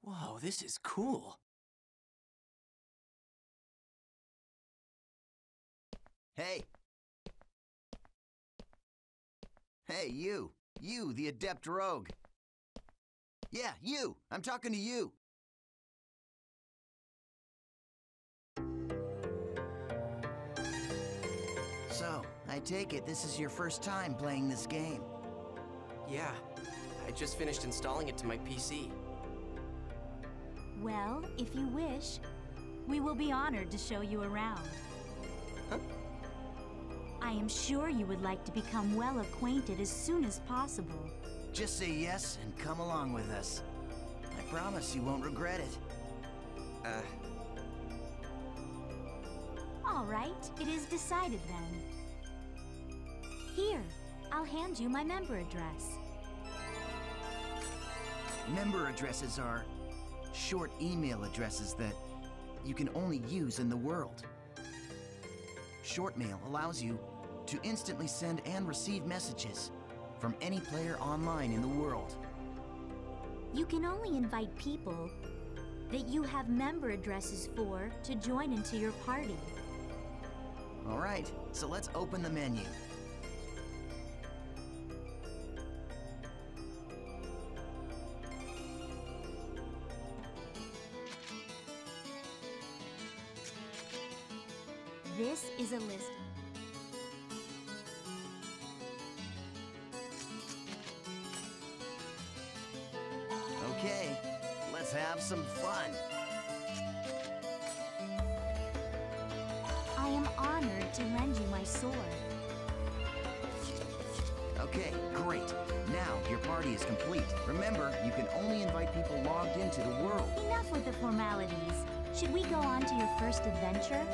Whoa, this is cool. Hey! Hey, you! You, the adept rogue! Yeah, you! I'm talking to you! So, I take it this is your first time playing this game. Yeah, I just finished installing it to my PC. Well, if you wish, we will be honored to show you around. Huh? I am sure you would like to become well acquainted as soon as possible. Just say yes and come along with us. I promise you won't regret it. All right, it is decided then. Here, I'll hand you my member address. Member addresses are short email addresses that you can only use in the world. Short mail allows you to instantly send and receive messages from any player online in the world. You can only invite people that you have member addresses for to join into your party. All right, so let's open the menu. This is a list. Okay, let's have some fun. I am honored to lend you my sword. Okay, great. Now your party is complete. Remember, you can only invite people logged into the world. Enough with the formalities. Should we go on to your first adventure?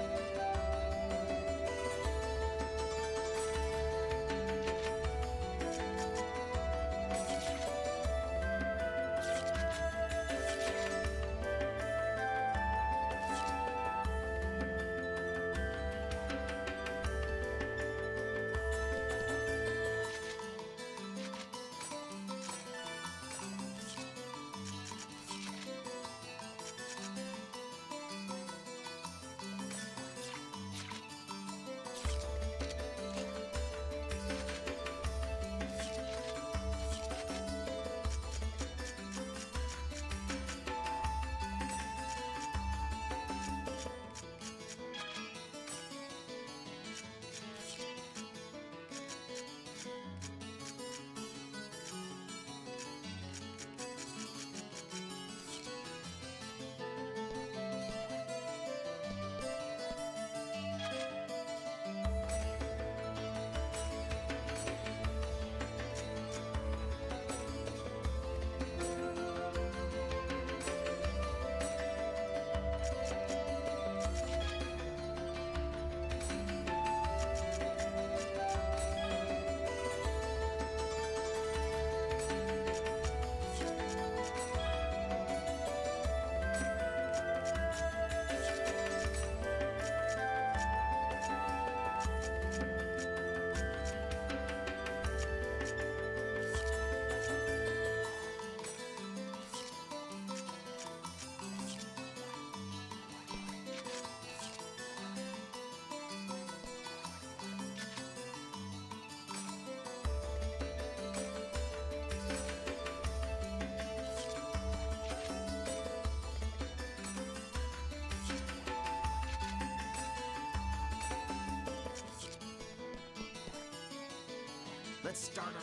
Let's start our...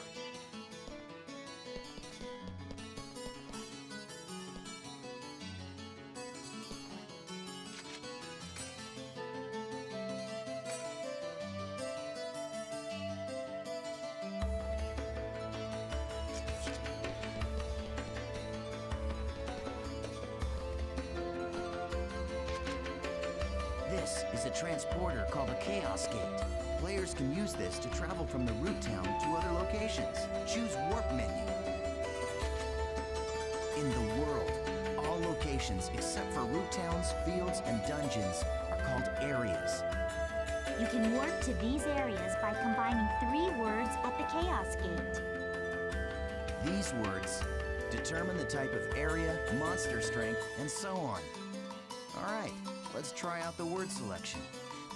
This is a transporter called a Chaos Gate. Players can use this to travel from the root town to other locations. Choose Warp menu. In the world, all locations except for root towns, fields, and dungeons are called areas. You can warp to these areas by combining 3 words at the Chaos Gate. These words Determine the type of area, monster strength, and so on. Alright, let's try out the word selection.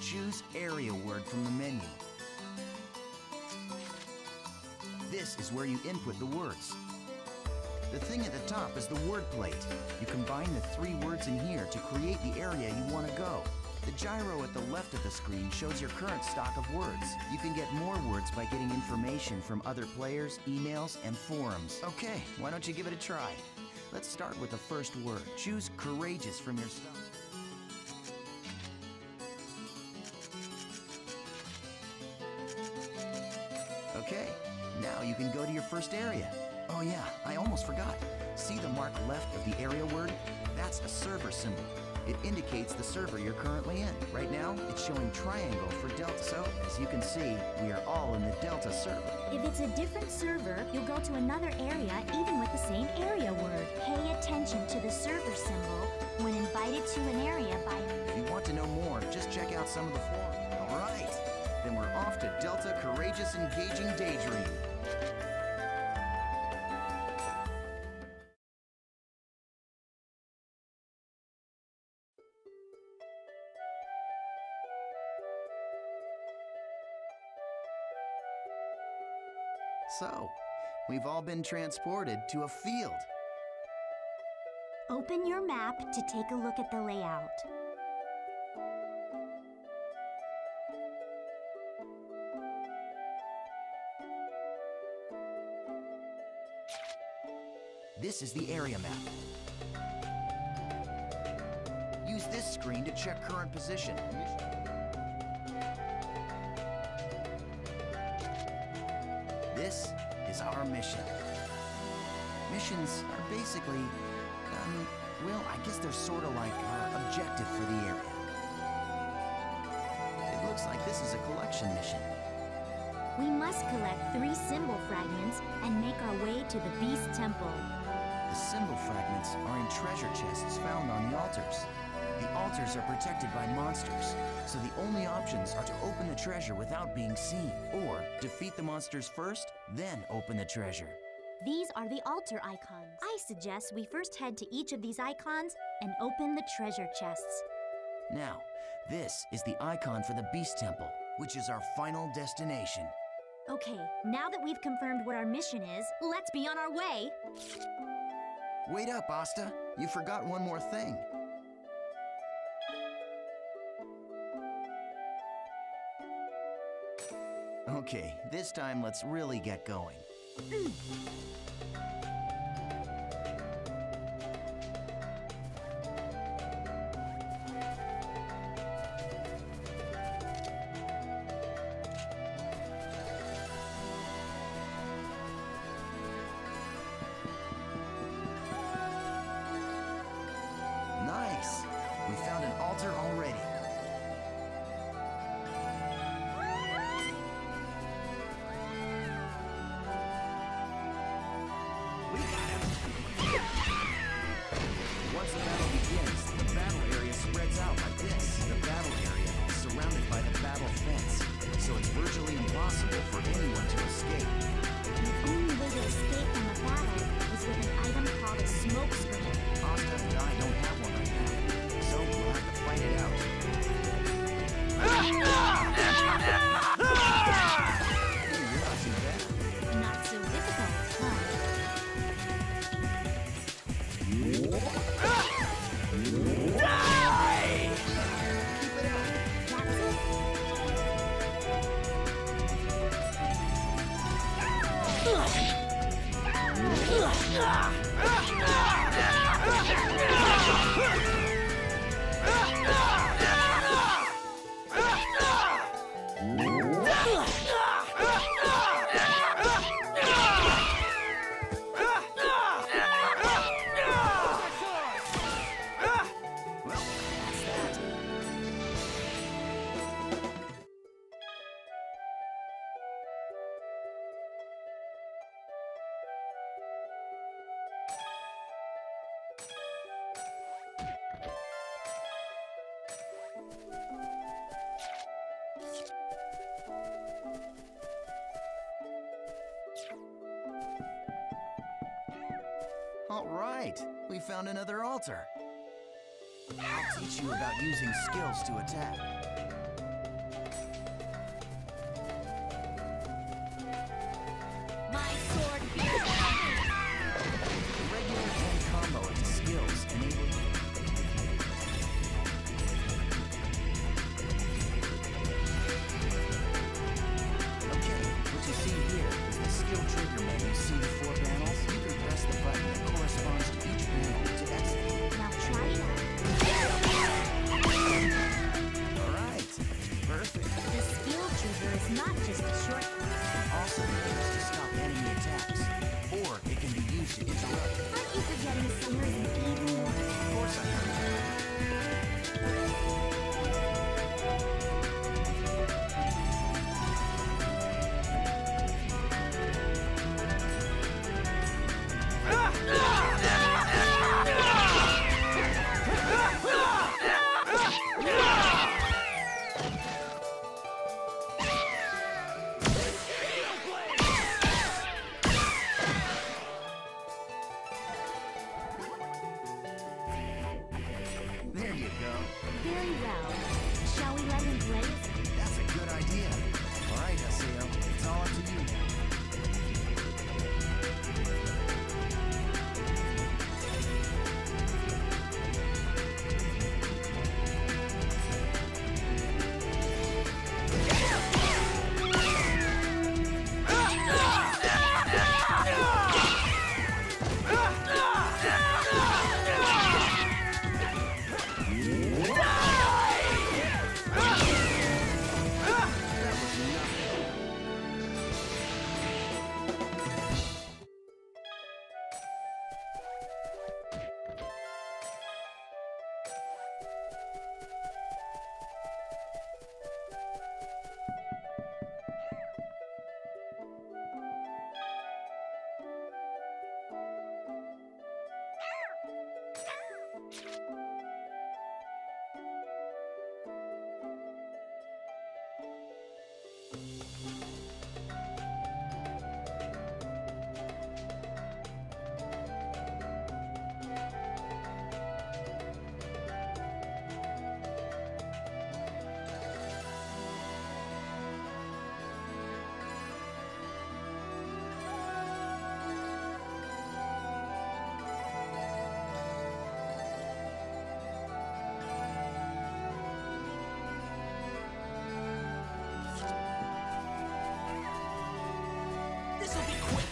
Choose area word from the menu. This is where you input the words. The thing at the top is the word plate. You combine the 3 words in here to create the area you want to go. The gyro at the left of the screen shows your current stock of words. You can get more words by getting information from other players, emails, and forums. Okay, why don't you give it a try? Let's start with the first word. Choose courageous from your stock. Okay, now you can go to your first area. Oh yeah, I almost forgot. See the mark left of the area word? That's a server symbol. It indicates the server you're currently in. Right now, it's showing triangle for Delta. So, as you can see, we are all in the Delta server. If it's a different server, you'll go to another area even with the same area word. Pay attention to the server symbol when invited to an area by... If you want to know more, just check out some of the forums. All right, then we're off to Delta Courageous Engaging Daydream. So, we've all been transported to a field. Open your map to take a look at the layout. This is the area map. Use this screen to check current position. This is our mission. Missions are basically, well, I guess they're sort of like our objective for the area. It looks like this is a collection mission. We must collect 3 symbol fragments and make our way to the Beast Temple. The symbol fragments are in treasure chests found on the altars. The altars are protected by monsters, so the only options are to open the treasure without being seen, or defeat the monsters first, then open the treasure. These are the altar icons. I suggest we first head to each of these icons and open the treasure chests. Now, this is the icon for the Beast Temple, which is our final destination. Okay, now that we've confirmed what our mission is, let's be on our way. Wait up, Asta. You forgot one more thing. Okay, this time let's really get going. Nice! We found an altar already. Once the battle begins, the battle area spreads out like this. The battle area is surrounded by the battle fence, so it's virtually impossible for anyone to escape. The only way to escape from the battle is with an item called a smoke screen. Asta and I don't have one right now, so we'll have to fight it out. You're not too bad. Not so difficult, huh? Right, we found another altar. I'll teach you about using skills to attack. My sword Regular and combo skills enable you. Okay, what you see here is the skill trigger menu. See the 4 panels? You can press the button that corresponds to each panel to execute. Now try it out. Alright, perfect. The skill trigger is not just a shortcut. Also used to stop enemy attacks, or it can be used to interrupt. Aren't you forgetting Summer's an evening? Of course I am. There you go. Very well. Shall we let him blaze? That's a good idea. All right, SAO, it's all up to you now. This'll be quick.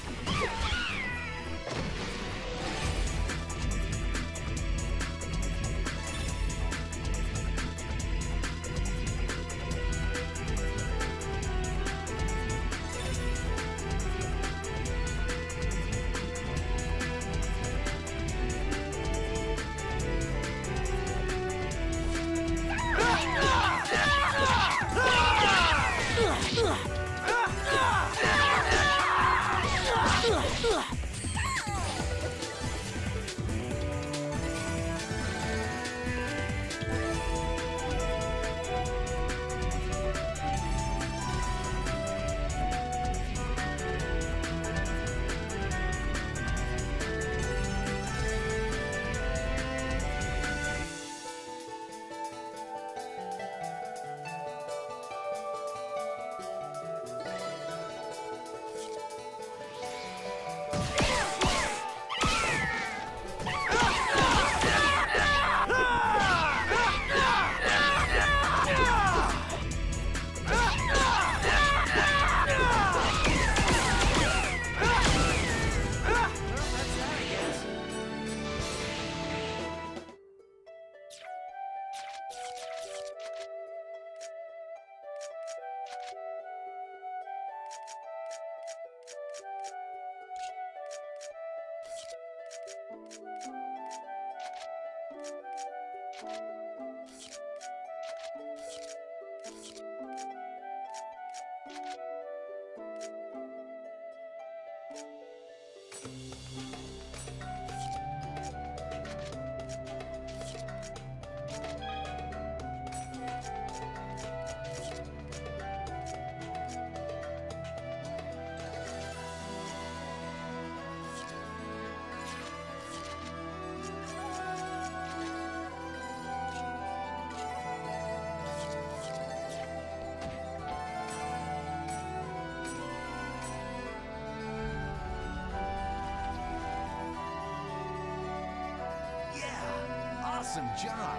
Awesome job!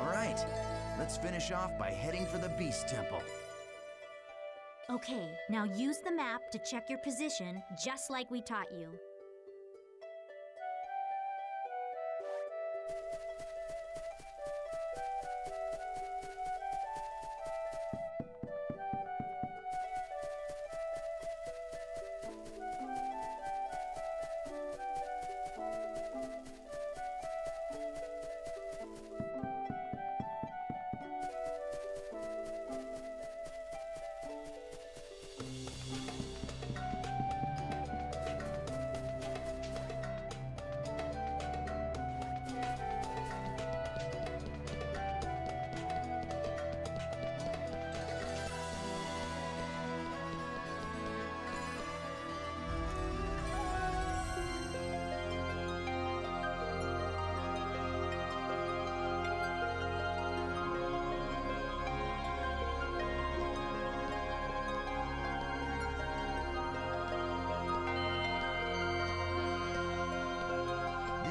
Alright, let's finish off by heading for the Beast Temple. Okay, now use the map to check your position, just like we taught you.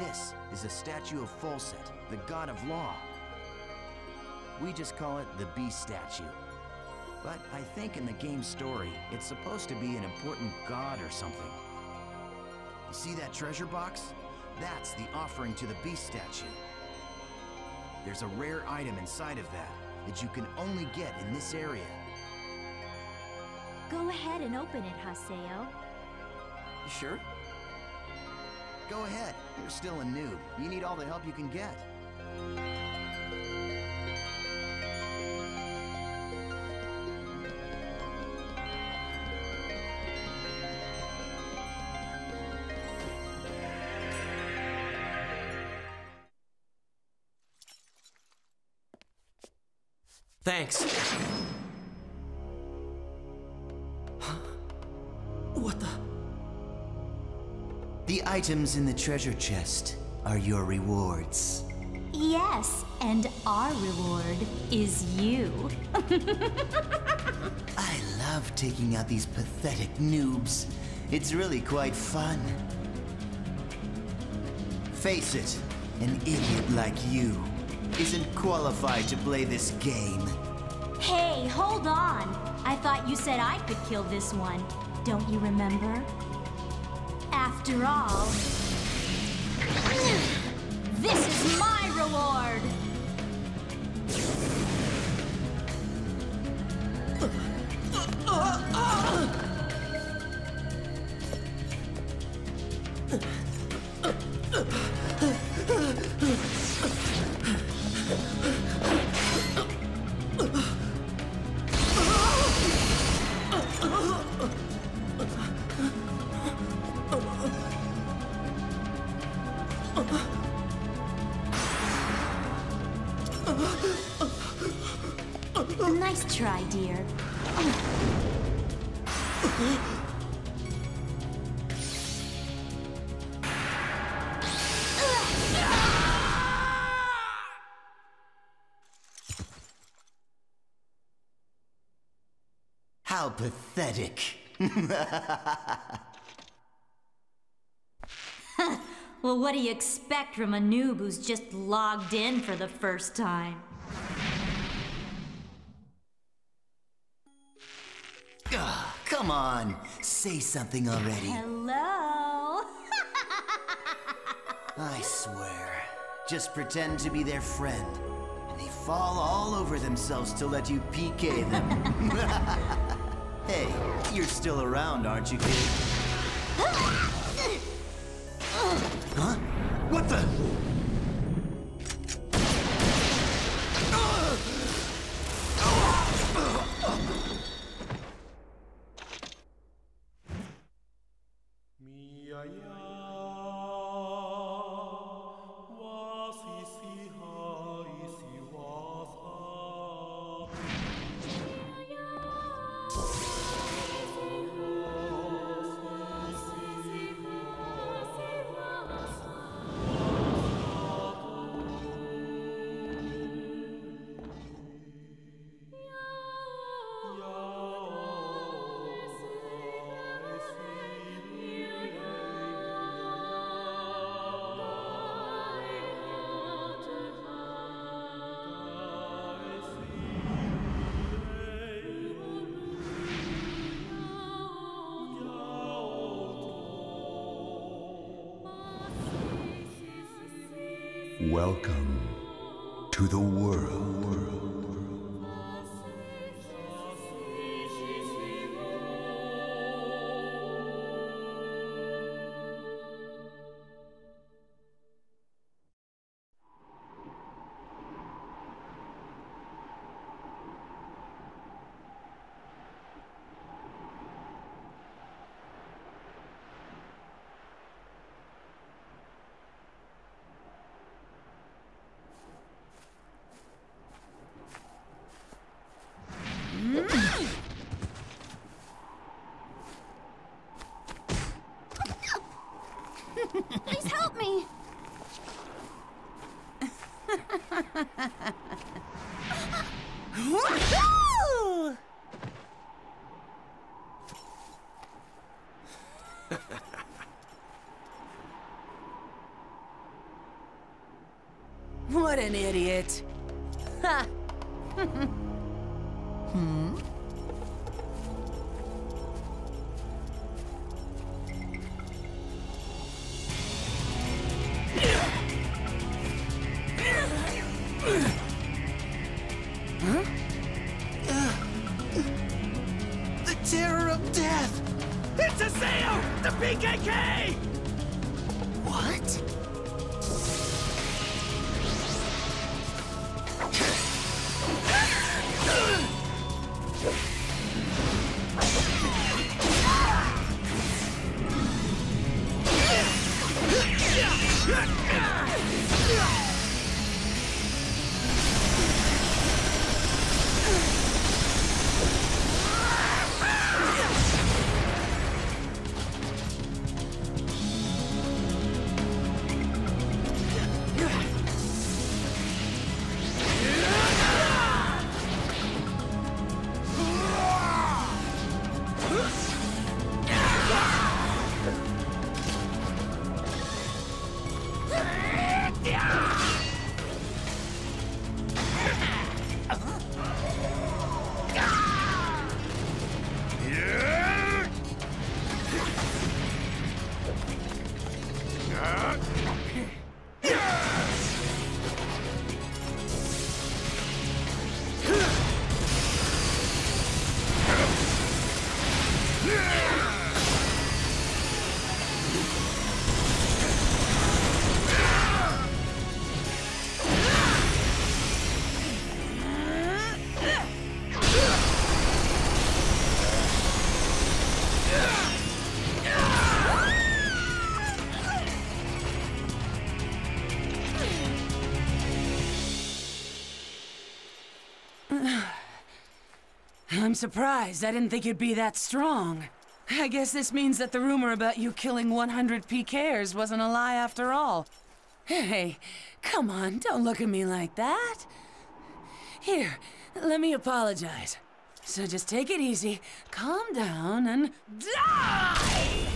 This is a statue of Folset, the god of law. We just call it the Beast statue. But I think in the game's story, it's supposed to be an important god or something. You see that treasure box? That's the offering to the Beast statue. There's a rare item inside of that you can only get in this area. Go ahead and open it, Haseo. You sure? Go ahead, you're still a noob. You need all the help you can get. Thanks. Huh? What the? The items in the treasure chest are your rewards. Yes, and our reward is you. I love taking out these pathetic noobs. It's really quite fun. Face it, an idiot like you isn't qualified to play this game. Hey, hold on. I thought you said I could kill this one. Don't you remember? After all, this is my reward! Nice try, dear. How pathetic. Well, what do you expect from a noob who's just logged in for the first time? Ugh, come on, say something already. Hello? I swear, just pretend to be their friend, and they fall all over themselves to let you PK them. Hey, you're still around, aren't you, kid? Huh? What the? Welcome to the world. Please help me! What an idiot! Ha! The terror of death! It's Aseo! The PKK! What? I'm surprised. I didn't think you'd be that strong. I guess this means that the rumor about you killing 100 PKers wasn't a lie after all. Hey, come on, don't look at me like that. Here, let me apologize. So just take it easy, calm down, and die!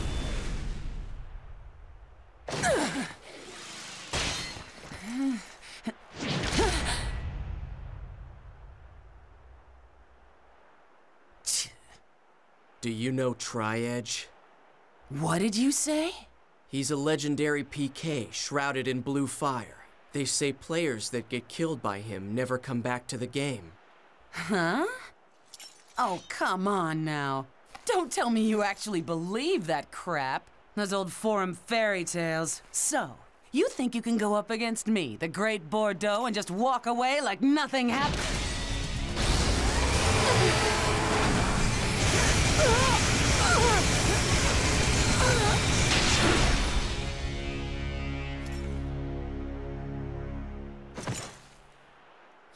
Do you know Tri-Edge? What did you say? He's a legendary PK shrouded in blue fire. They say players that get killed by him never come back to the game. Huh? Oh, come on now. Don't tell me you actually believe that crap. Those old forum fairy tales. So, you think you can go up against me, the Great Bordeaux, and just walk away like nothing happened?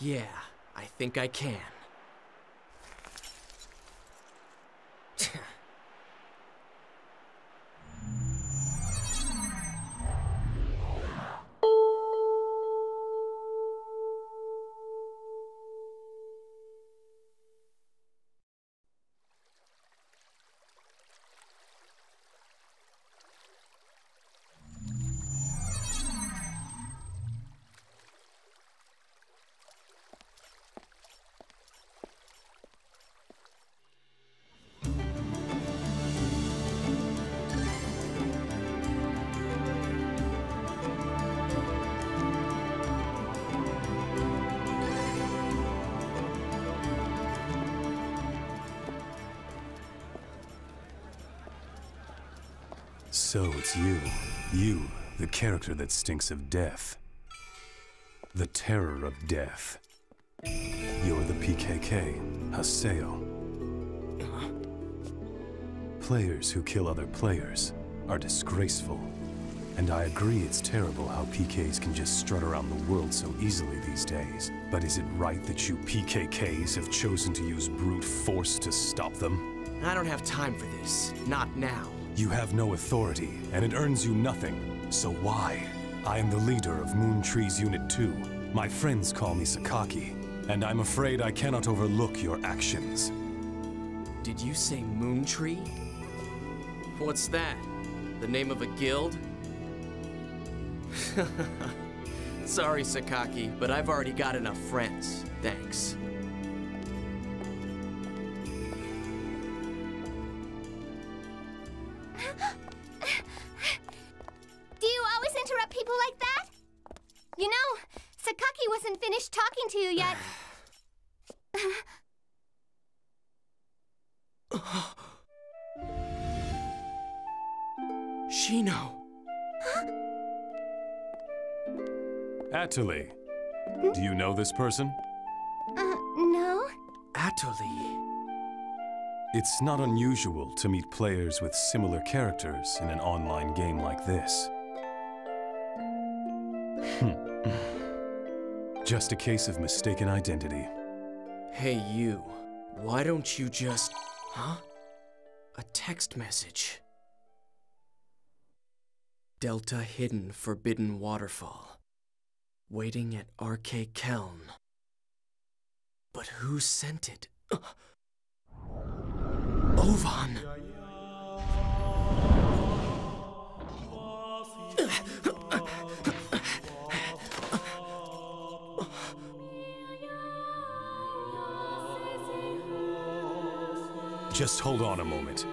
Yeah, I think I can. So it's you. You, the character that stinks of death. The terror of death. You're the PKK, Haseo. Players who kill other players are disgraceful. And I agree it's terrible how PKs can just strut around the world so easily these days. But is it right that you PKKs have chosen to use brute force to stop them? I don't have time for this. Not now. You have no authority, and it earns you nothing. So why? I am the leader of Moon Tree's Unit 2. My friends call me Sakaki, and I'm afraid I cannot overlook your actions. Did you say Moon Tree? What's that? The name of a guild? Sorry, Sakaki, but I've already got enough friends. Thanks. Do you always interrupt people like that? You know, Sakaki wasn't finished talking to you yet. Shino. Atali, do you know this person? No? Atali. It's not unusual to meet players with similar characters in an online game like this. Just a case of mistaken identity. Hey, you. Why don't you just... Huh? A text message. Delta Hidden Forbidden Waterfall. Waiting at RK Keln. But who sent it? Ovan! Just hold on a moment.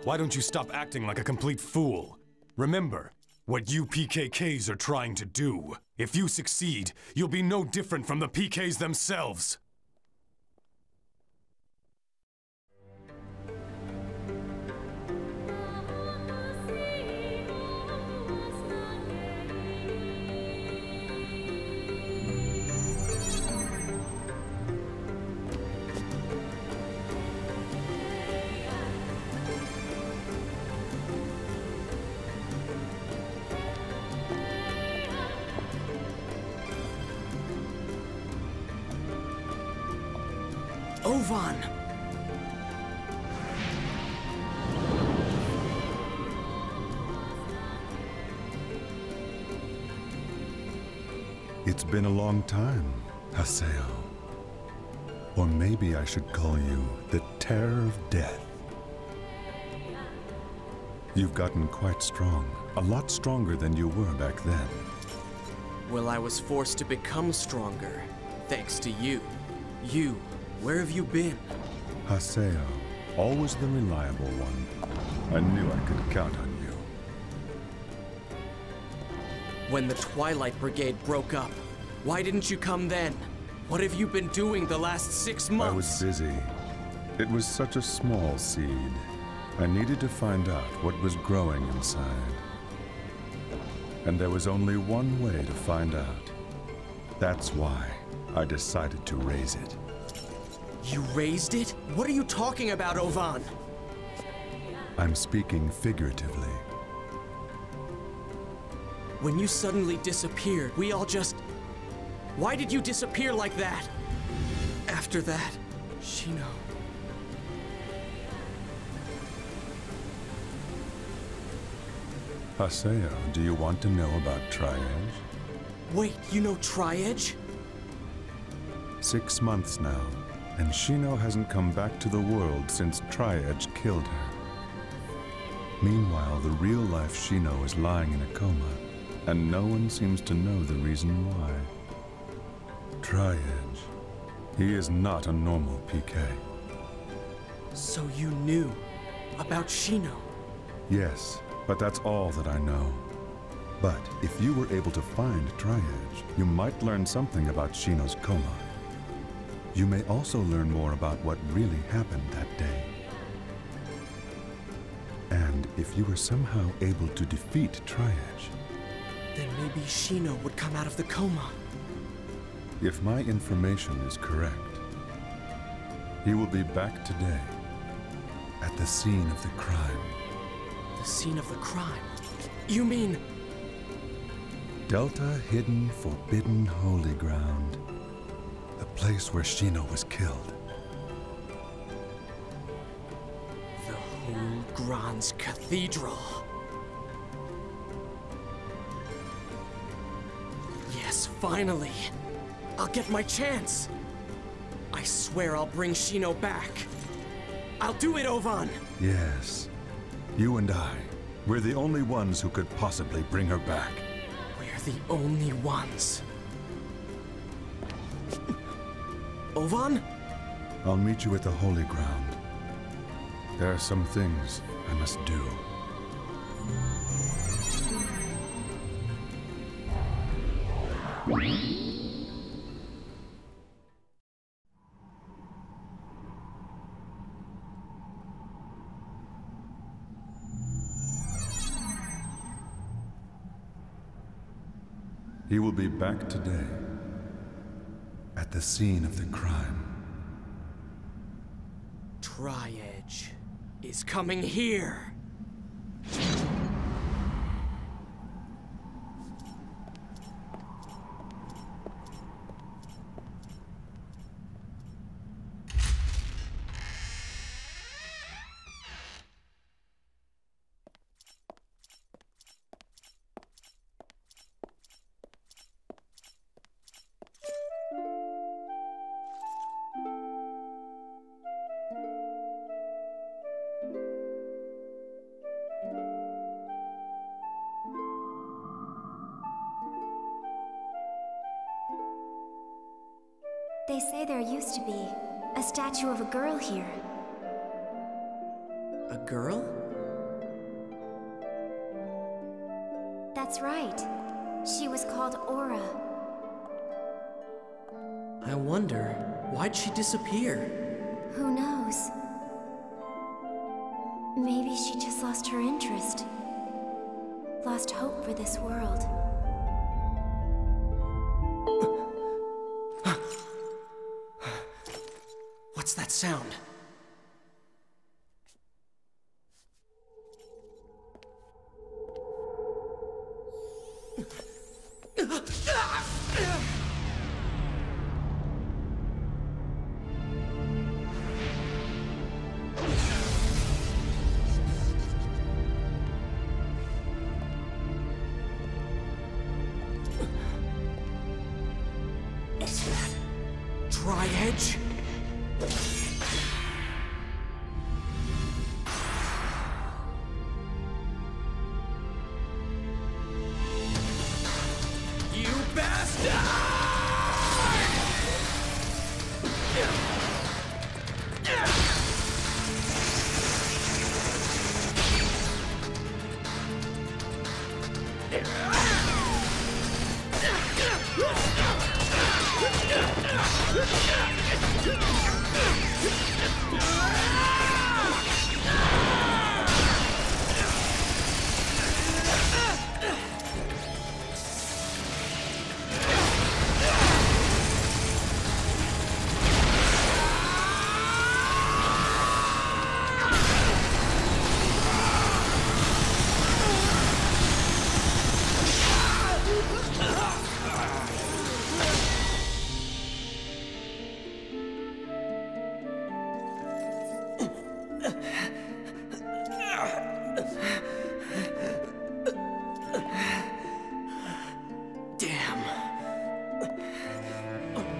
Why don't you stop acting like a complete fool? Remember what you PKKs are trying to do. If you succeed, you'll be no different from the PKs themselves. Ovan! It's been a long time, Haseo. Or maybe I should call you the Terror of Death. You've gotten quite strong, a lot stronger than you were back then. Well, I was forced to become stronger, thanks to you. You, where have you been? Haseo, always the reliable one. I knew I could count on you. When the Twilight Brigade broke up, why didn't you come then? What have you been doing the last 6 months? I was busy. It was such a small seed. I needed to find out what was growing inside. And there was only one way to find out. That's why I decided to raise it. You raised it? What are you talking about, Ovan? I'm speaking figuratively. When you suddenly disappeared, we all just... Why did you disappear like that? After that, Shino... Haseo, do you want to know about Tri-Edge? Wait, you know Tri-Edge? 6 months now, and Shino hasn't come back to the world since Tri-Edge killed her. Meanwhile, the real-life Shino is lying in a coma, and no one seems to know the reason why. Tri-Edge, he is not a normal PK. So you knew about Shino? Yes, but that's all that I know. But if you were able to find Tri-Edge, you might learn something about Shino's coma. You may also learn more about what really happened that day. And if you were somehow able to defeat Tri-Edge, then maybe Shino would come out of the coma. if my information is correct, he will be back today at the scene of the crime. The scene of the crime? You mean... Delta Hidden Forbidden Holy Ground. The place where Shino was killed. the whole Grand's Cathedral? Yes, finally! I'll get my chance! I swear I'll bring Shino back. I'll do it, Ovan! Yes. You and I. We're the only ones who could possibly bring her back. We're the only ones. Ovan? I'll meet you at the Holy Ground. There are some things I must do. He will be back today, at the scene of the crime. Tri-Edge is coming here! They say there used to be a statue of a girl here. A girl? That's right. She was called Aura. I wonder, why'd she disappear? Who knows? Maybe she just lost her interest. Lost hope for this world. What's that sound? Is that Tri-Edge? You bastard!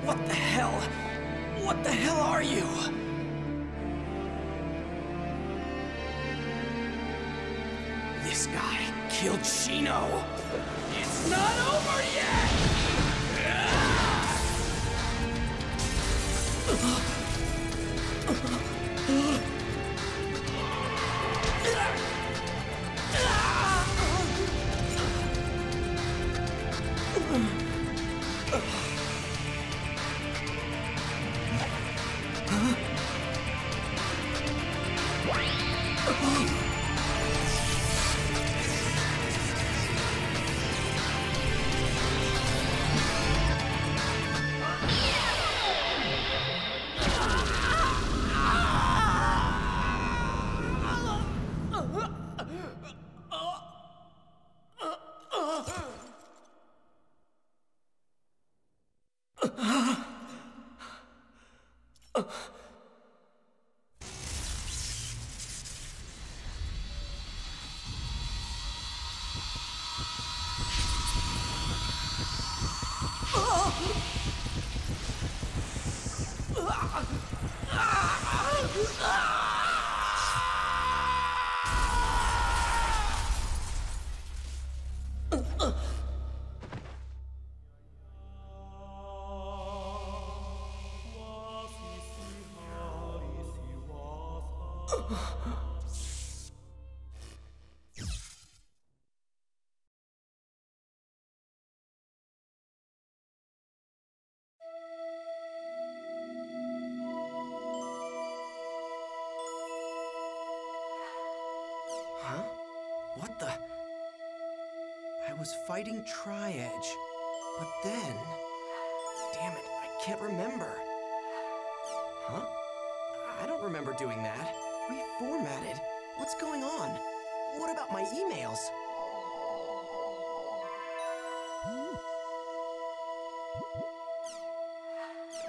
What the hell? What the hell are you? This guy killed Shino. It's not over yet! Huh? What the? I was fighting Tri-Edge, but then... Damn it, I can't remember. Huh? I don't remember doing that. Reformatted? What's going on? What about my emails?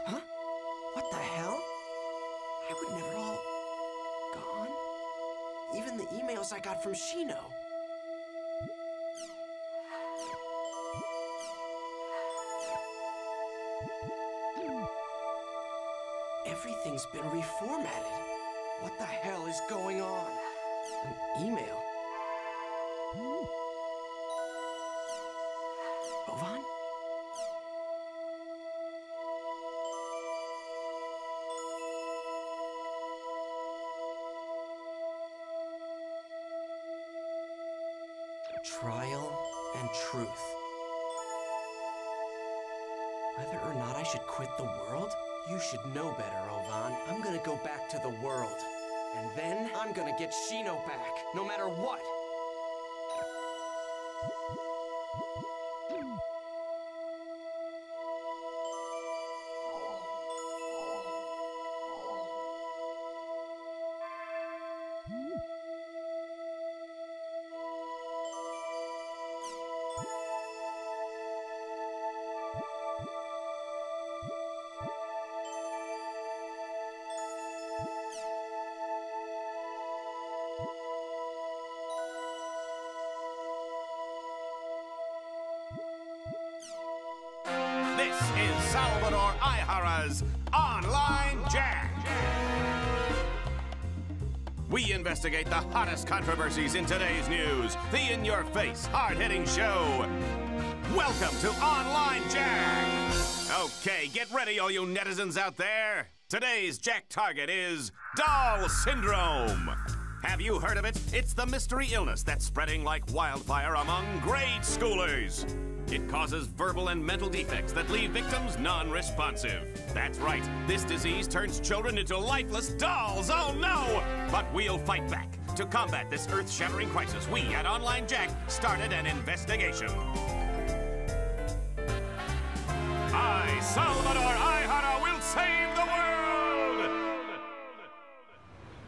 Huh? What the hell? I would never all... gone? Even the emails I got from Shino. Everything's been reformatted. What the hell is going on? An email? Ovan? Trial and truth. Whether or not I should quit the world? You should know better, Ovan. I'm gonna go back to the world. And then I'm gonna get Shino back, no matter what. This is Salvador Aihara's Online Jack. We investigate the hottest controversies in today's news. The in-your-face, hard-hitting show. Welcome to Online Jack. Okay, get ready, all you netizens out there. Today's Jack target is Doll Syndrome. Have you heard of it? It's the mystery illness that's spreading like wildfire among grade schoolers. It causes verbal and mental defects that leave victims non-responsive. That's right, this disease turns children into lifeless dolls, oh no! But we'll fight back. To combat this earth-shattering crisis, we at Online Jack started an investigation. I, Salvador Aihara, will save the world!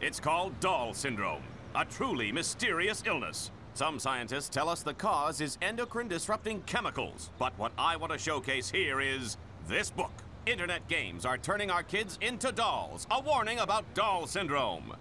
It's called Doll Syndrome, a truly mysterious illness. Some scientists tell us the cause is endocrine-disrupting chemicals, but what I want to showcase here is this book. Internet games are turning our kids into dolls, a warning about Doll Syndrome.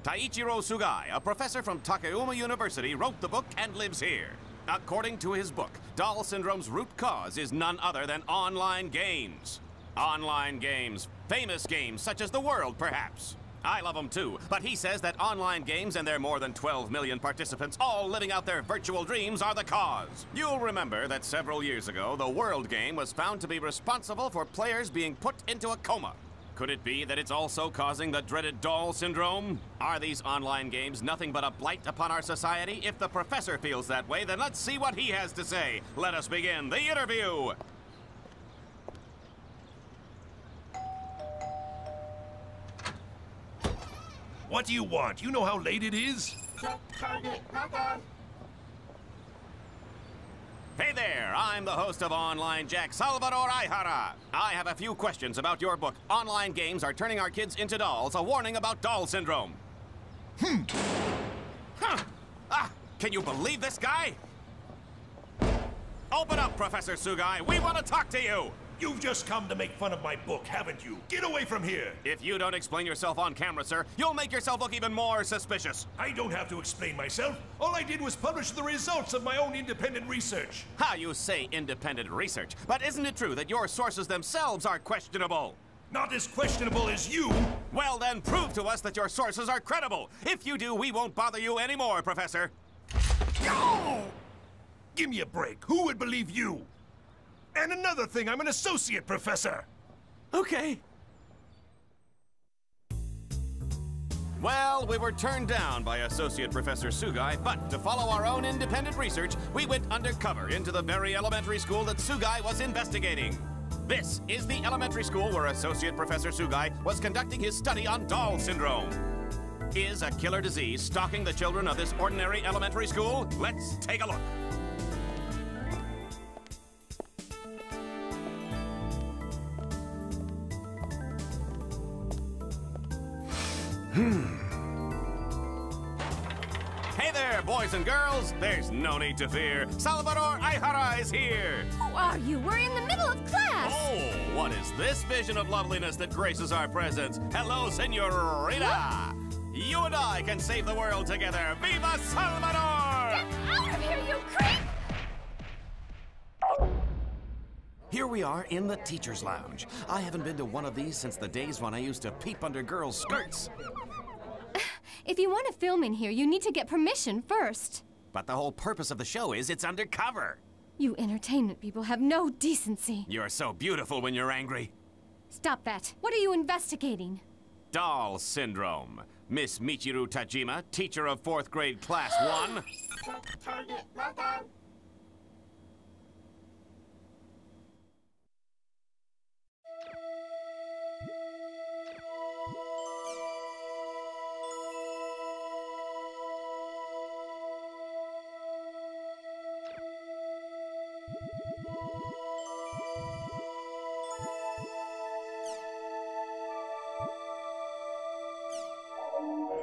Taichiro Sugai, a professor from Takayama University, wrote the book and lives here. According to his book, Doll Syndrome's root cause is none other than online games. Online games, famous games such as The World, perhaps. I love them too, but he says that online games and their more than 12 million participants all living out their virtual dreams are the cause. You'll remember that several years ago, the World game was found to be responsible for players being put into a coma. Could it be that it's also causing the dreaded Doll Syndrome? Are these online games nothing but a blight upon our society? If the professor feels that way, then let's see what he has to say. Let us begin the interview. What do you want? You know how late it is? Hey there, I'm the host of Online Jack, Salvador Aihara. I have a few questions about your book, Online Games Are Turning Our Kids into Dolls, a warning about Doll Syndrome. Can you believe this guy? Open up, Professor Sugai. We want to talk to you. You've just come to make fun of my book, haven't you? Get away from here! If you don't explain yourself on camera, sir, you'll make yourself look even more suspicious. I don't have to explain myself. All I did was publish the results of my own independent research. How you say independent research, but isn't it true that your sources themselves are questionable? Not as questionable as you. Well, then prove to us that your sources are credible. If you do, we won't bother you anymore, Professor. Oh! Give me a break. Who would believe you? And another thing, I'm an associate professor. Okay. Well, we were turned down by Associate Professor Sugai, but to follow our own independent research, we went undercover into the very elementary school that Sugai was investigating. This is the elementary school where Associate Professor Sugai was conducting his study on doll syndrome. Is a killer disease stalking the children of this ordinary elementary school? Let's take a look. Hey there, boys and girls. There's no need to fear. Salvador Aihara is here. Who are you? We're in the middle of class. Oh, what is this vision of loveliness that graces our presence? Hello, senorita. What? You and I can save the world together. Viva Salvador! Get out of here, you creep! Here we are in the teacher's lounge. I haven't been to one of these since the days when I used to peep under girls' skirts. If you want to film in here, you need to get permission first. But the whole purpose of the show is it's undercover. You entertainment people have no decency. You're so beautiful when you're angry. Stop that. What are you investigating? Doll syndrome. Miss Michiru Tajima, teacher of 4th grade class 1.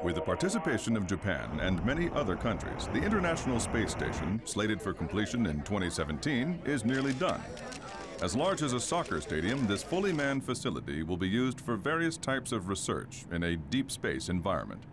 With the participation of Japan and many other countries, the International Space Station, slated for completion in 2017, is nearly done. As large as a soccer stadium, this fully manned facility will be used for various types of research in a deep space environment.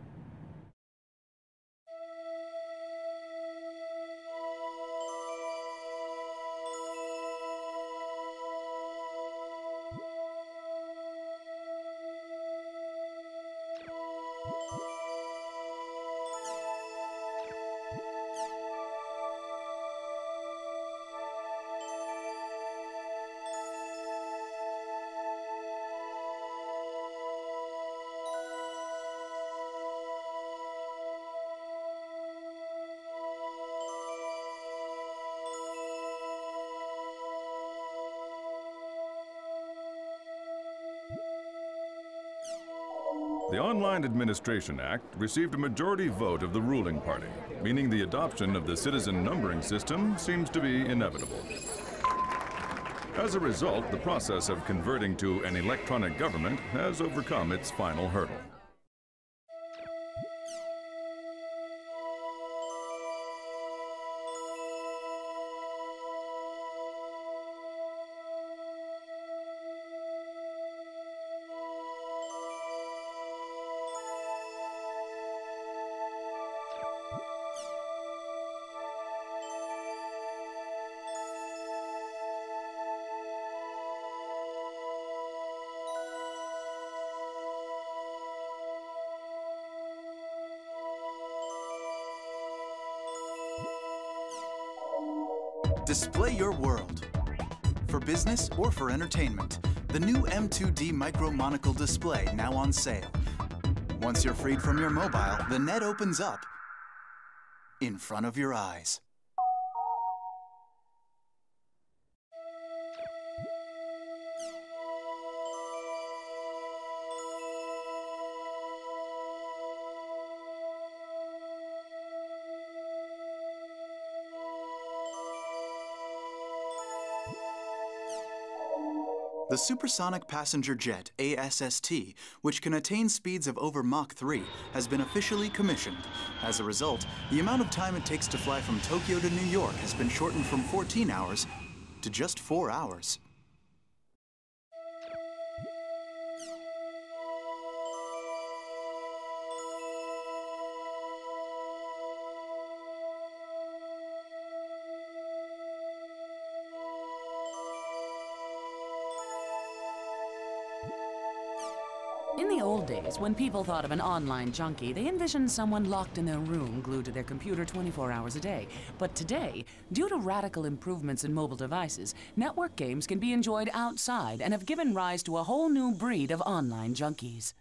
The Online Administration Act received a majority vote of the ruling party, meaning the adoption of the citizen numbering system seems to be inevitable. As a result, the process of converting to an electronic government has overcome its final hurdle. Display your world. For business or for entertainment, the new M2D Micro Monocle display now on sale. Once you're freed from your mobile, the net opens up in front of your eyes. The supersonic passenger jet, ASST, which can attain speeds of over Mach 3, has been officially commissioned. As a result, the amount of time it takes to fly from Tokyo to New York has been shortened from 14 hours to just 4 hours. In the old days, when people thought of an online junkie, they envisioned someone locked in their room, glued to their computer 24 hours a day. But today, due to radical improvements in mobile devices, network games can be enjoyed outside and have given rise to a whole new breed of online junkies.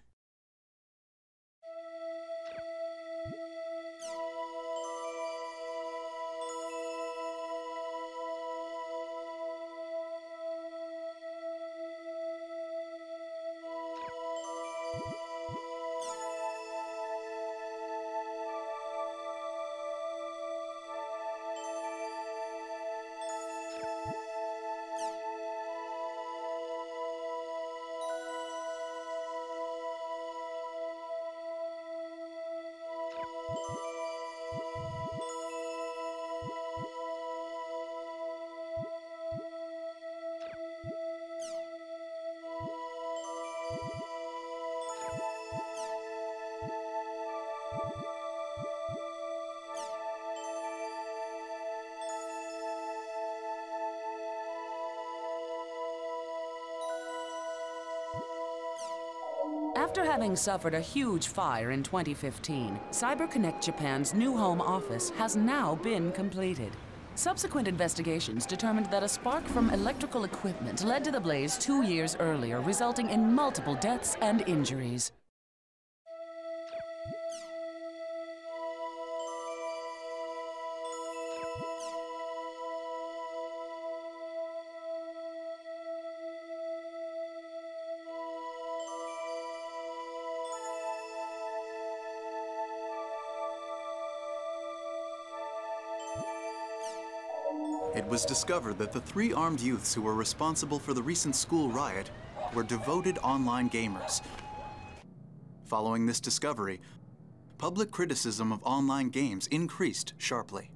After having suffered a huge fire in 2015, CyberConnect Japan's new home office has now been completed. Subsequent investigations determined that a spark from electrical equipment led to the blaze 2 years earlier, resulting in multiple deaths and injuries. It was discovered that the 3 armed youths who were responsible for the recent school riot were devoted online gamers. Following this discovery, public criticism of online games increased sharply.